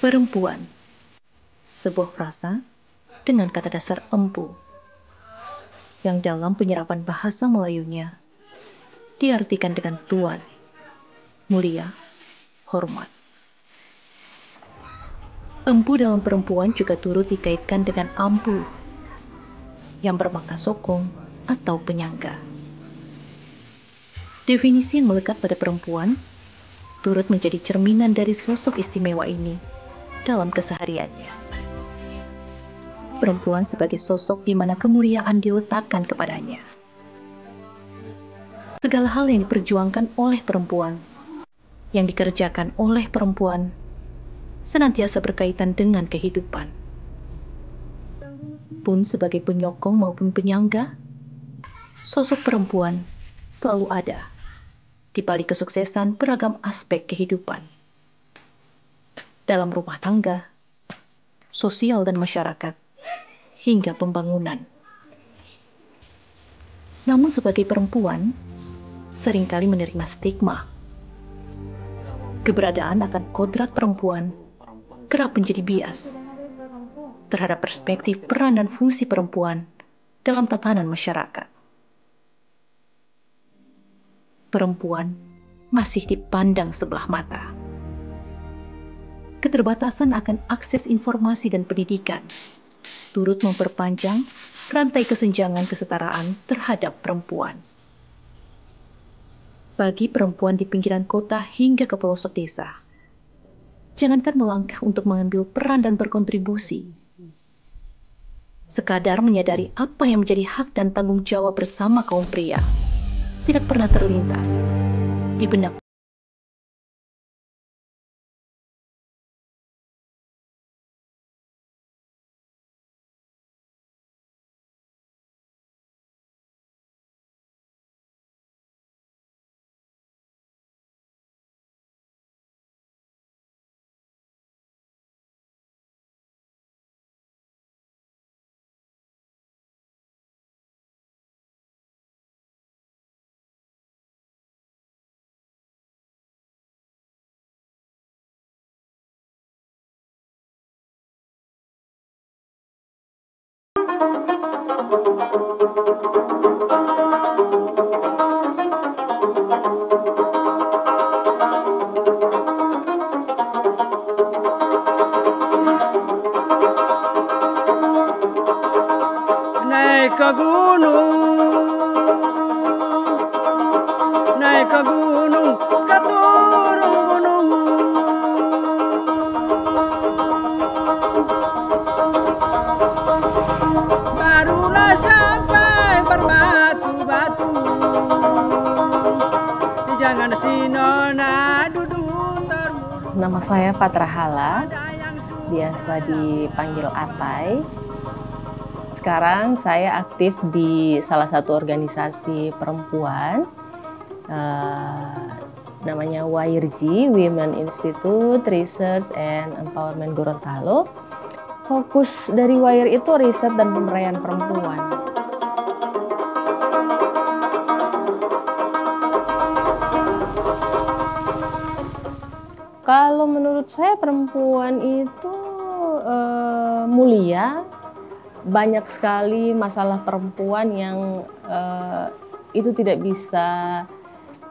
Perempuan, sebuah frasa dengan kata dasar empu, yang dalam penyerapan bahasa Melayunya diartikan dengan tuan, mulia, hormat. Empu dalam perempuan juga turut dikaitkan dengan ampu, yang bermakna sokong atau penyangga. Definisi yang melekat pada perempuan turut menjadi cerminan dari sosok istimewa ini dalam kesehariannya. Perempuan sebagai sosok di mana kemuliaan diletakkan kepadanya. Segala hal yang diperjuangkan oleh perempuan, yang dikerjakan oleh perempuan, senantiasa berkaitan dengan kehidupan. Pun sebagai penyokong maupun penyangga, sosok perempuan selalu ada di balik kesuksesan beragam aspek kehidupan. Dalam rumah tangga, sosial dan masyarakat, hingga pembangunan. Namun sebagai perempuan, seringkali menerima stigma. Keberadaan akan kodrat perempuan kerap menjadi bias terhadap perspektif peran dan fungsi perempuan dalam tatanan masyarakat. Perempuan masih dipandang sebelah mata. Keterbatasan akan akses informasi dan pendidikan turut memperpanjang rantai kesenjangan kesetaraan terhadap perempuan. Bagi perempuan di pinggiran kota hingga ke pelosok desa, jangankan melangkah untuk mengambil peran dan berkontribusi, sekadar menyadari apa yang menjadi hak dan tanggung jawab bersama kaum pria tidak pernah terlintas di benak. Naik ke gunung, ke turun gunung. Barulah sampai berbatu-batu. Jangan sinona duduk termurung. Nama saya Patra Hala, biasa dipanggil Atai. Sekarang saya aktif di salah satu organisasi perempuan, namanya WIRG, Women Institute Research and Empowerment Gorontalo. Fokus dari WIRG itu riset dan pemberdayaan perempuan. Kalau menurut saya perempuan itu mulia. Banyak sekali masalah perempuan yang itu tidak bisa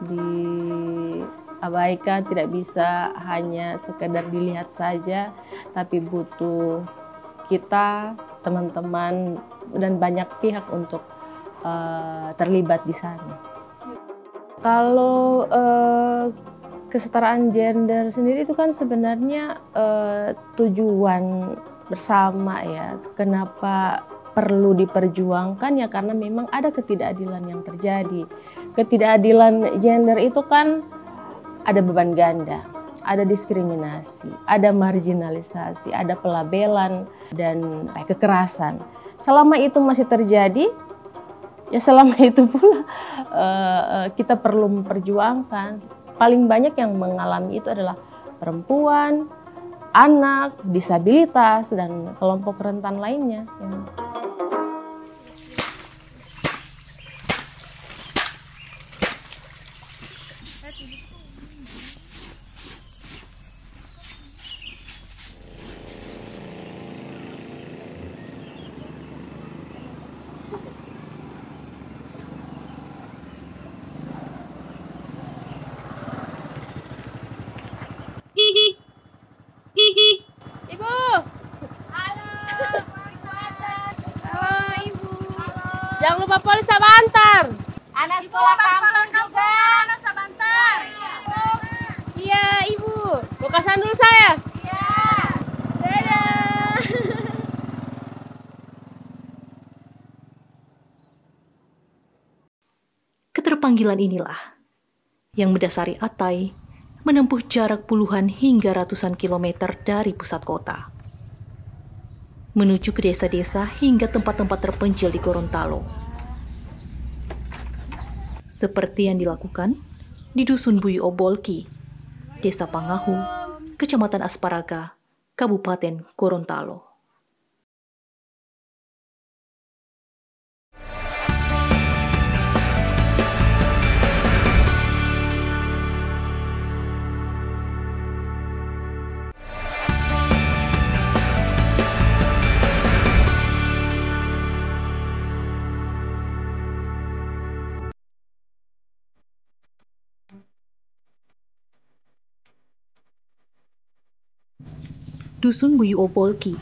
diabaikan, tidak bisa hanya sekedar dilihat saja, tapi butuh kita, teman-teman, dan banyak pihak untuk terlibat di sana. Kalau kesetaraan gender sendiri itu kan sebenarnya tujuan bersama ya. Kenapa perlu diperjuangkan ya, karena memang ada ketidakadilan yang terjadi. Ketidakadilan gender itu kan ada beban ganda, ada diskriminasi, ada marginalisasi, ada pelabelan dan kekerasan. Selama itu masih terjadi, ya selama itu pula kita perlu memperjuangkan. Paling banyak yang mengalami itu adalah perempuan, anak, disabilitas, dan kelompok rentan lainnya. Mbak Poli Sabantar. Anak sekolah kampung juga. Anak Sabantar. Iya, Ibu. Bukasan dulu saya. Iya. Dadah. Keterpanggilan inilah yang mendasari Atai menempuh jarak puluhan hingga ratusan kilometer dari pusat kota, menuju ke desa-desa hingga tempat-tempat terpencil di Gorontalo. Seperti yang dilakukan di Dusun Buyu Obolki, Desa Pangahu, Kecamatan Asparaga, Kabupaten Gorontalo. Dusun Buyu Obolki.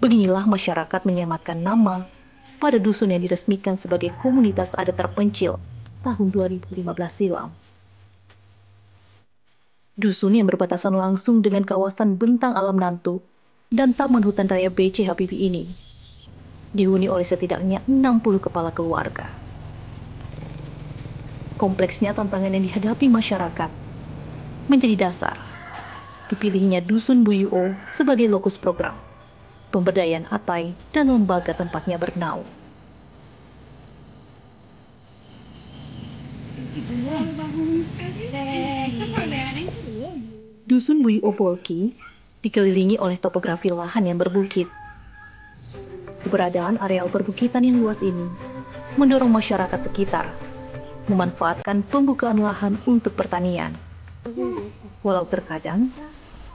Beginilah masyarakat menyematkan nama pada dusun yang diresmikan sebagai komunitas adat terpencil tahun 2015 silam. Dusun yang berbatasan langsung dengan kawasan Bentang Alam Nantu dan Taman Hutan Raya B.C. Habibie ini dihuni oleh setidaknya 60 kepala keluarga. Kompleksnya tantangan yang dihadapi masyarakat menjadi dasar dipilihnya Dusun Buyu O sebagai lokus program pemberdayaan Atai dan lembaga tempatnya bernaung. Dusun Buyu Obolki dikelilingi oleh topografi lahan yang berbukit. Keberadaan areal perbukitan yang luas ini mendorong masyarakat sekitar memanfaatkan pembukaan lahan untuk pertanian. Walau terkadang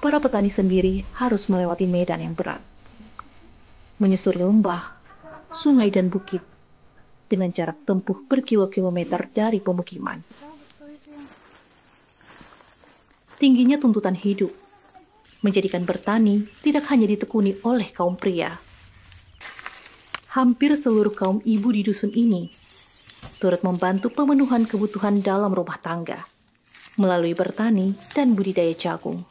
para petani sendiri harus melewati medan yang berat, menyusuri lembah, sungai dan bukit dengan jarak tempuh berkilo-kilometer dari pemukiman. Tingginya tuntutan hidup menjadikan bertani tidak hanya ditekuni oleh kaum pria. Hampir seluruh kaum ibu di dusun ini turut membantu pemenuhan kebutuhan dalam rumah tangga melalui bertani dan budidaya jagung.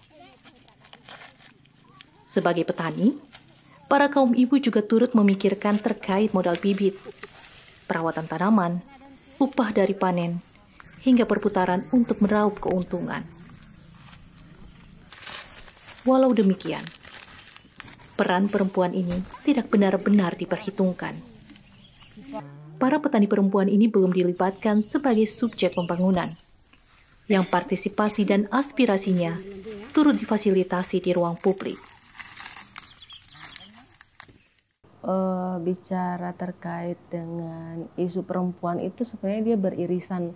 Sebagai petani, para kaum ibu juga turut memikirkan terkait modal bibit, perawatan tanaman, upah dari panen, hingga perputaran untuk meraup keuntungan. Walau demikian, peran perempuan ini tidak benar-benar diperhitungkan. Para petani perempuan ini belum dilibatkan sebagai subjek pembangunan, yang partisipasi dan aspirasinya turut difasilitasi di ruang publik. Bicara terkait dengan isu perempuan itu sebenarnya dia beririsan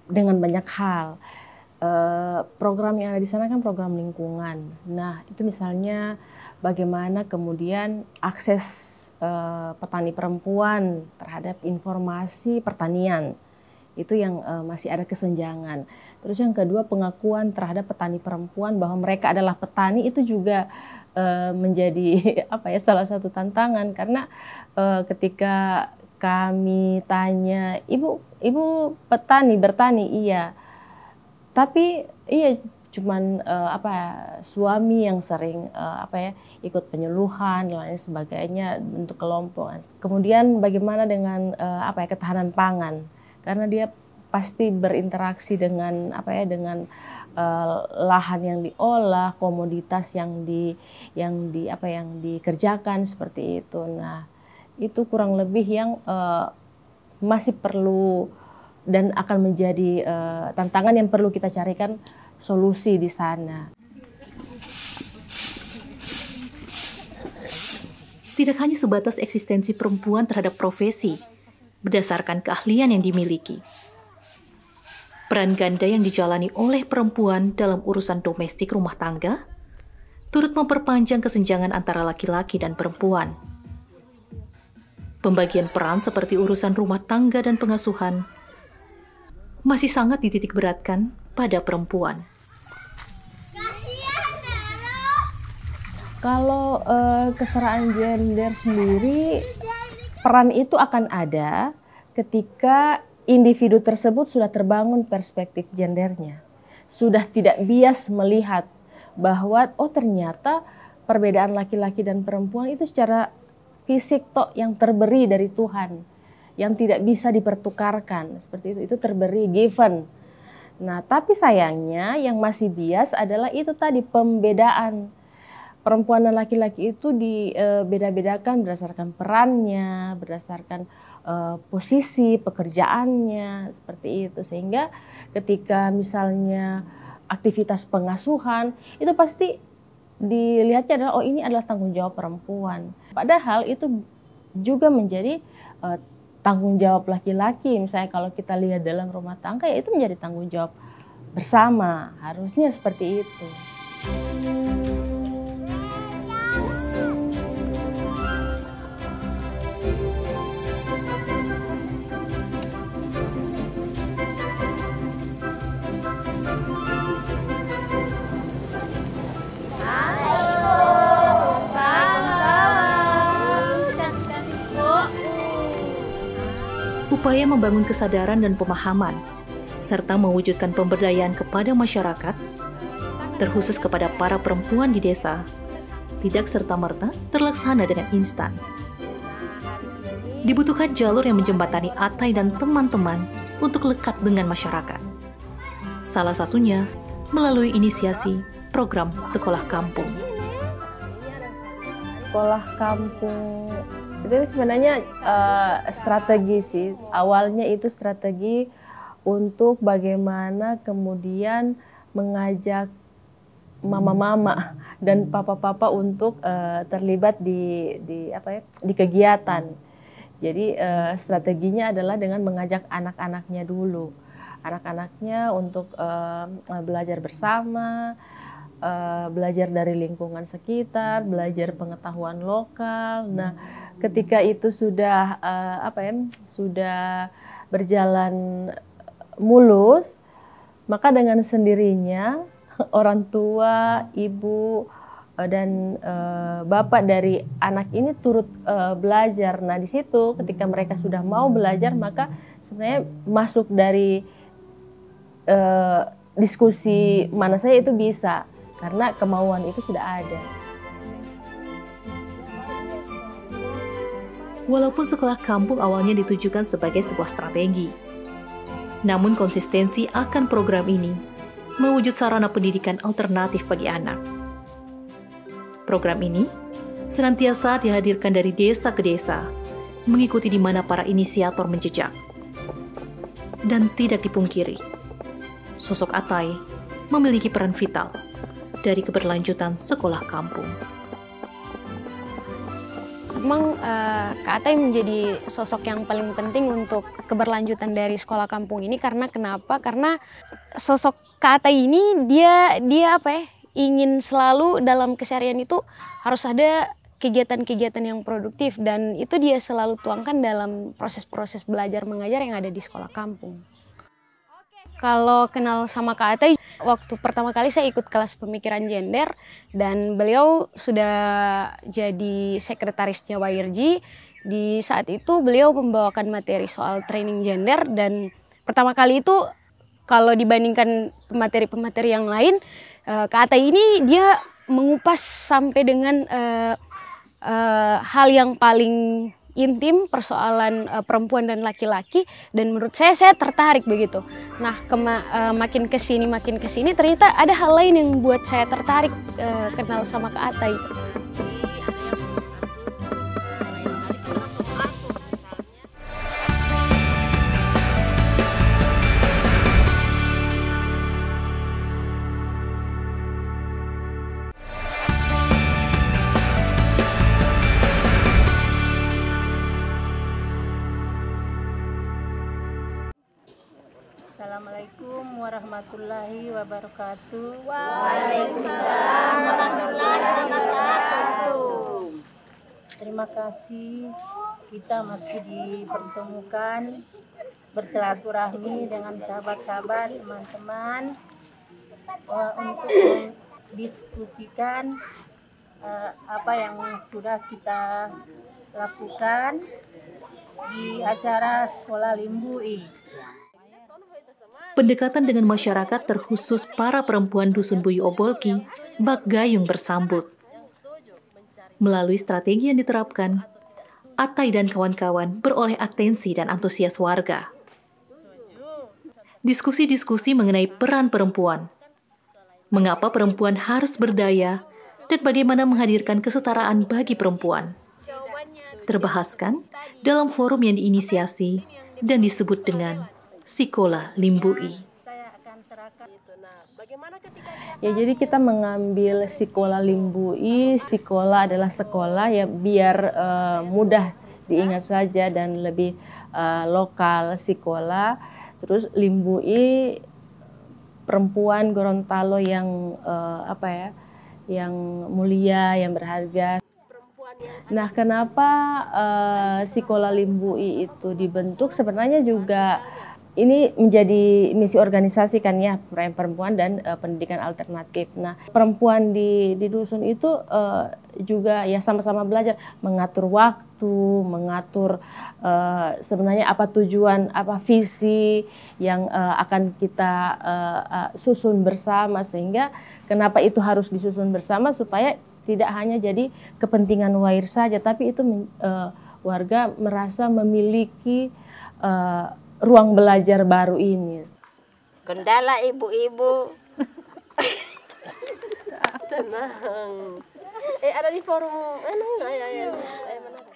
dengan banyak hal. Program yang ada di sana kan program lingkungan. Nah, itu misalnya bagaimana kemudian akses petani perempuan terhadap informasi pertanian. Itu yang masih ada kesenjangan. Terus yang kedua, pengakuan terhadap petani perempuan bahwa mereka adalah petani itu juga menjadi salah satu tantangan, karena ketika kami tanya, ibu bertani, iya, tapi iya cuman suami yang sering ikut penyuluhan dan lain sebagainya untuk kelompok. Kemudian bagaimana dengan ketahanan pangan, karena dia pasti berinteraksi dengan dengan lahan yang diolah, komoditas yang dikerjakan seperti itu. Nah, itu kurang lebih yang masih perlu dan akan menjadi tantangan yang perlu kita carikan solusi di sana. Tidak hanya sebatas eksistensi perempuan terhadap profesi berdasarkan keahlian yang dimiliki. Peran ganda yang dijalani oleh perempuan dalam urusan domestik rumah tangga turut memperpanjang kesenjangan antara laki-laki dan perempuan. Pembagian peran seperti urusan rumah tangga dan pengasuhan masih sangat dititik beratkan pada perempuan. Kalau kesetaraan gender sendiri, peran itu akan ada, ketika individu tersebut sudah terbangun perspektif gendernya, sudah tidak bias melihat bahwa oh ternyata perbedaan laki-laki dan perempuan itu secara fisik tok yang terberi dari Tuhan, yang tidak bisa dipertukarkan, seperti itu terberi, given. Nah, tapi sayangnya yang masih bias adalah itu tadi, pembedaan. Perempuan dan laki-laki itu dibeda-bedakan berdasarkan perannya, berdasarkan posisi pekerjaannya, seperti itu. Sehingga ketika misalnya aktivitas pengasuhan, itu pasti dilihatnya adalah, oh ini adalah tanggung jawab perempuan. Padahal itu juga menjadi tanggung jawab laki-laki. Misalnya kalau kita lihat dalam rumah tangga, ya itu menjadi tanggung jawab bersama. Harusnya seperti itu. Upaya membangun kesadaran dan pemahaman, serta mewujudkan pemberdayaan kepada masyarakat, terkhusus kepada para perempuan di desa, tidak serta-merta terlaksana dengan instan. Dibutuhkan jalur yang menjembatani Atai dan teman-teman untuk lekat dengan masyarakat. Salah satunya melalui inisiasi program Sekolah Kampung. Sekolah Kampung itu sebenarnya strategi sih. Awalnya itu strategi untuk bagaimana kemudian mengajak mama-mama dan papa-papa untuk terlibat di kegiatan. Jadi strateginya adalah dengan mengajak anak-anaknya dulu. Anak-anaknya untuk belajar bersama, belajar dari lingkungan sekitar, belajar pengetahuan lokal. Nah, ketika itu sudah sudah berjalan mulus, maka dengan sendirinya orang tua, ibu dan bapak dari anak ini turut belajar. Nah, di situ ketika mereka sudah mau belajar, maka sebenarnya masuk dari diskusi mana saja itu bisa, karena kemauan itu sudah ada. Walaupun sekolah kampung awalnya ditujukan sebagai sebuah strategi, namun konsistensi akan program ini mewujud sarana pendidikan alternatif bagi anak. Program ini senantiasa dihadirkan dari desa ke desa, mengikuti di mana para inisiator menjejak. Dan tidak dipungkiri, sosok Atai memiliki peran vital dari keberlanjutan sekolah kampung. Memang Kak Atai menjadi sosok yang paling penting untuk keberlanjutan dari sekolah kampung ini. Karena kenapa? Karena sosok Kak Atai ini dia ingin selalu dalam keseharian itu harus ada kegiatan-kegiatan yang produktif, dan itu dia selalu tuangkan dalam proses-proses belajar mengajar yang ada di sekolah kampung. Kalau kenal sama Kak Atai, waktu pertama kali saya ikut kelas pemikiran gender, dan beliau sudah jadi sekretarisnya YRG. Di saat itu beliau membawakan materi soal training gender, dan pertama kali itu kalau dibandingkan pemateri-pemateri yang lain, Kak Atai ini dia mengupas sampai dengan hal yang paling intim, persoalan perempuan dan laki-laki, dan menurut saya tertarik begitu. Nah, makin kesini ternyata ada hal lain yang buat saya tertarik kenal sama Kak Atai. Assalamualaikum warahmatullahi wabarakatuh. Waalaikumsalam warahmatullahi wabarakatuh. Terima kasih kita masih dipertemukan bersilaturahmi dengan sahabat-sahabat, teman-teman untuk mendiskusikan apa yang sudah kita lakukan di acara Sekolah Limbui. Pendekatan dengan masyarakat terkhusus para perempuan Dusun Bui Obolki bak gayung bersambut. Melalui strategi yang diterapkan, Atai dan kawan-kawan beroleh atensi dan antusias warga. Diskusi-diskusi mengenai peran perempuan, mengapa perempuan harus berdaya, dan bagaimana menghadirkan kesetaraan bagi perempuan, terbahaskan dalam forum yang diinisiasi dan disebut dengan Sekolah Limbui. Ya, jadi kita mengambil Sekolah Limbui. Sekolah adalah sekolah ya, biar mudah diingat saja dan lebih lokal sekolah. Terus Limbui, perempuan Gorontalo yang yang mulia, yang berharga. Nah, kenapa Sekolah Limbui itu dibentuk? Sebenarnya juga ini menjadi misi organisasi kan ya, perempuan dan pendidikan alternatif. Nah, perempuan di dusun itu juga ya sama-sama belajar mengatur waktu, mengatur sebenarnya apa tujuan, apa visi yang akan kita susun bersama, sehingga kenapa itu harus disusun bersama supaya tidak hanya jadi kepentingan Wair saja, tapi itu warga merasa memiliki ruang belajar baru ini. Kendala ibu-ibu. Tenang. Ada di forum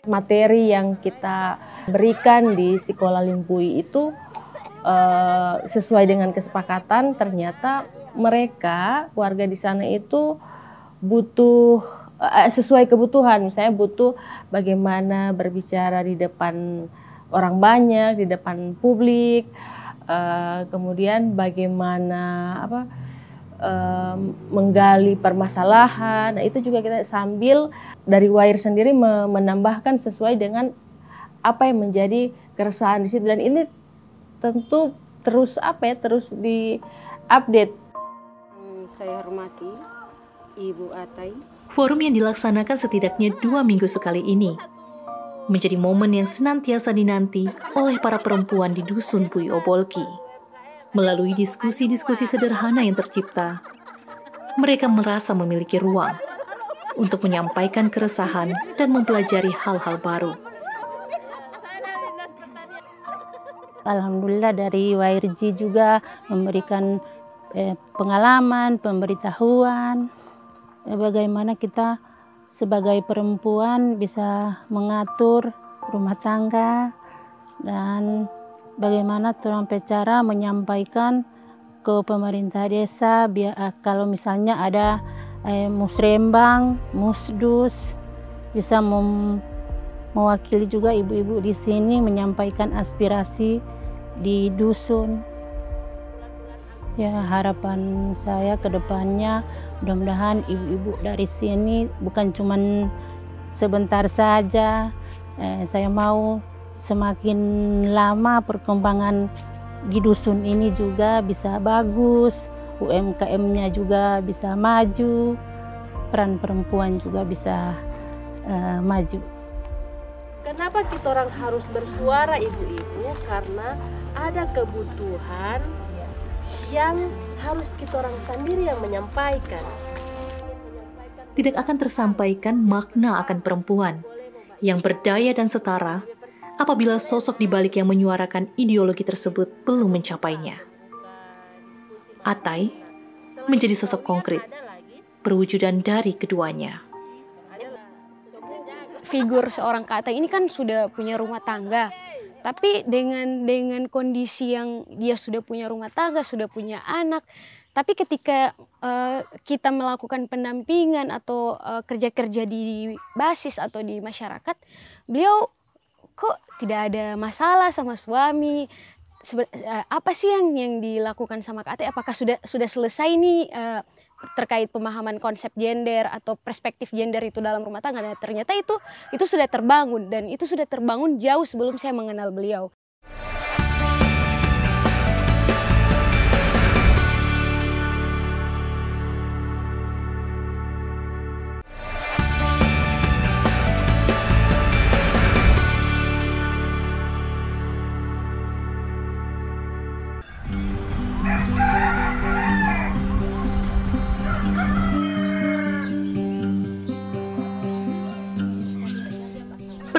materi yang kita berikan di Sekolah Limbui itu sesuai dengan kesepakatan. Ternyata mereka, warga di sana itu butuh sesuai kebutuhan. Misalnya butuh bagaimana berbicara di depan orang banyak, di depan publik, kemudian bagaimana menggali permasalahan. Nah, itu juga kita sambil dari Wair sendiri menambahkan sesuai dengan apa yang menjadi keresahan di situ, dan ini tentu terus terus di-update. Saya hormati Ibu Atai. Forum yang dilaksanakan setidaknya 2 minggu sekali ini menjadi momen yang senantiasa dinanti oleh para perempuan di Dusun Bui Obolki. Melalui diskusi-diskusi sederhana yang tercipta, mereka merasa memiliki ruang untuk menyampaikan keresahan dan mempelajari hal-hal baru. Alhamdulillah dari WAIRJ juga memberikan pengalaman, pemberitahuan, bagaimana kita sebagai perempuan bisa mengatur rumah tangga dan bagaimana cara menyampaikan ke pemerintah desa biar kalau misalnya ada musrembang, musdus bisa mewakili juga ibu-ibu di sini menyampaikan aspirasi di dusun. Ya, harapan saya ke depannya mudah-mudahan ibu-ibu dari sini bukan cuma sebentar saja. Saya mau semakin lama perkembangan di dusun ini juga bisa bagus, UMKM-nya juga bisa maju, peran perempuan juga bisa maju. Kenapa kita orang harus bersuara ibu-ibu? Karena ada kebutuhan yang harus kita orang sendiri yang menyampaikan. Tidak akan tersampaikan makna akan perempuan yang berdaya dan setara apabila sosok di balik yang menyuarakan ideologi tersebut belum mencapainya. Atai menjadi sosok konkret, perwujudan dari keduanya. Figur seorang Kak Atai ini kan sudah punya rumah tangga. Tapi dengan kondisi yang dia sudah punya rumah tangga, sudah punya anak, tapi ketika kita melakukan pendampingan atau kerja-kerja di basis atau di masyarakat, beliau kok tidak ada masalah sama suami. Apa sih yang dilakukan sama Kak Atai? Apakah sudah selesai nih terkait pemahaman konsep gender atau perspektif gender itu dalam rumah tangga? Nah, ternyata itu sudah terbangun, dan itu sudah terbangun jauh sebelum saya mengenal beliau.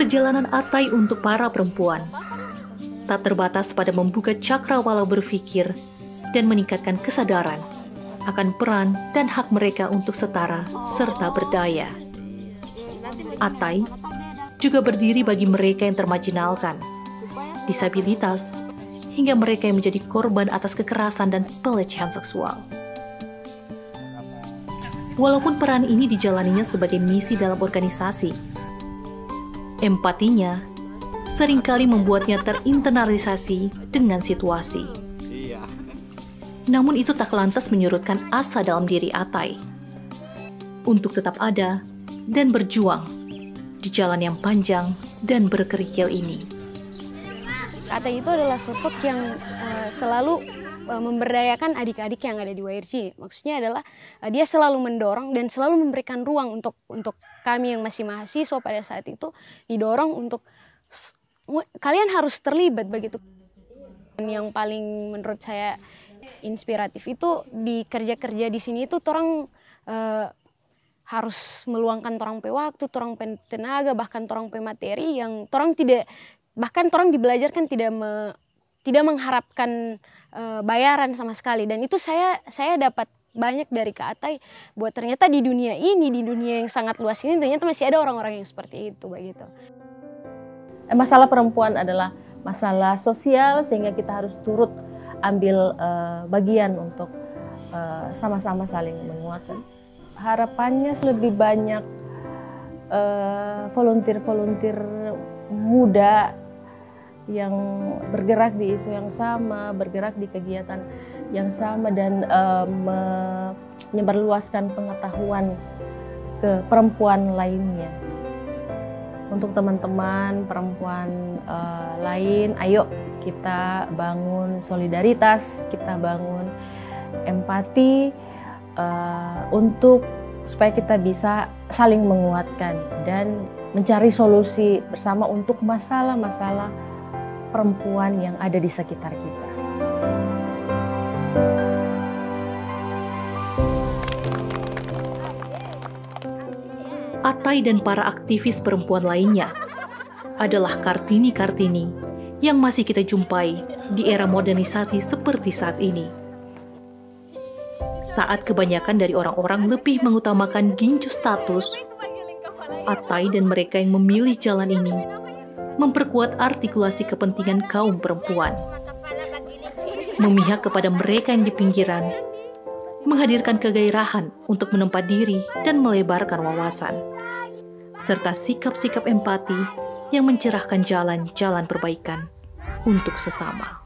Perjalanan Atai untuk para perempuan tak terbatas pada membuka cakrawala berpikir dan meningkatkan kesadaran akan peran dan hak mereka untuk setara serta berdaya. Atai juga berdiri bagi mereka yang termarginalkan, disabilitas, hingga mereka yang menjadi korban atas kekerasan dan pelecehan seksual. Walaupun peran ini dijalaninya sebagai misi dalam organisasi, empatinya seringkali membuatnya terinternalisasi dengan situasi. Namun itu tak lantas menyurutkan asa dalam diri Atai untuk tetap ada dan berjuang di jalan yang panjang dan berkerikil ini. Atai itu adalah sosok yang selalu memberdayakan adik-adik yang ada di YRG. Maksudnya adalah dia selalu mendorong dan selalu memberikan ruang untuk kami yang masih mahasiswa pada saat itu, didorong untuk kalian harus terlibat begitu. Yang paling menurut saya inspiratif itu di kerja-kerja di sini itu orang harus meluangkan orang pe waktu, orang pe tenaga, bahkan orang pe materi yang orang tidak, bahkan orang dibelajarkan tidak mengharapkan bayaran sama sekali. Dan itu saya dapat banyak dari Kak Atai, buat ternyata di dunia ini, di dunia yang sangat luas ini, ternyata masih ada orang-orang yang seperti itu begitu. Masalah perempuan adalah masalah sosial, sehingga kita harus turut ambil bagian untuk sama-sama saling menguatkan. Harapannya lebih banyak volunteer-volunteer muda yang bergerak di isu yang sama, bergerak di kegiatan yang sama, dan menyebarluaskan pengetahuan ke perempuan lainnya. Untuk teman-teman perempuan lain, ayo kita bangun solidaritas, kita bangun empati untuk supaya kita bisa saling menguatkan dan mencari solusi bersama untuk masalah-masalah perempuan yang ada di sekitar kita. Atai dan para aktivis perempuan lainnya adalah Kartini-Kartini yang masih kita jumpai di era modernisasi seperti saat ini. Saat kebanyakan dari orang-orang lebih mengutamakan ginju status, Atai dan mereka yang memilih jalan ini memperkuat artikulasi kepentingan kaum perempuan, memihak kepada mereka yang di pinggiran, menghadirkan kegairahan untuk menempa diri dan melebarkan wawasan, serta sikap-sikap empati yang mencerahkan jalan-jalan perbaikan untuk sesama.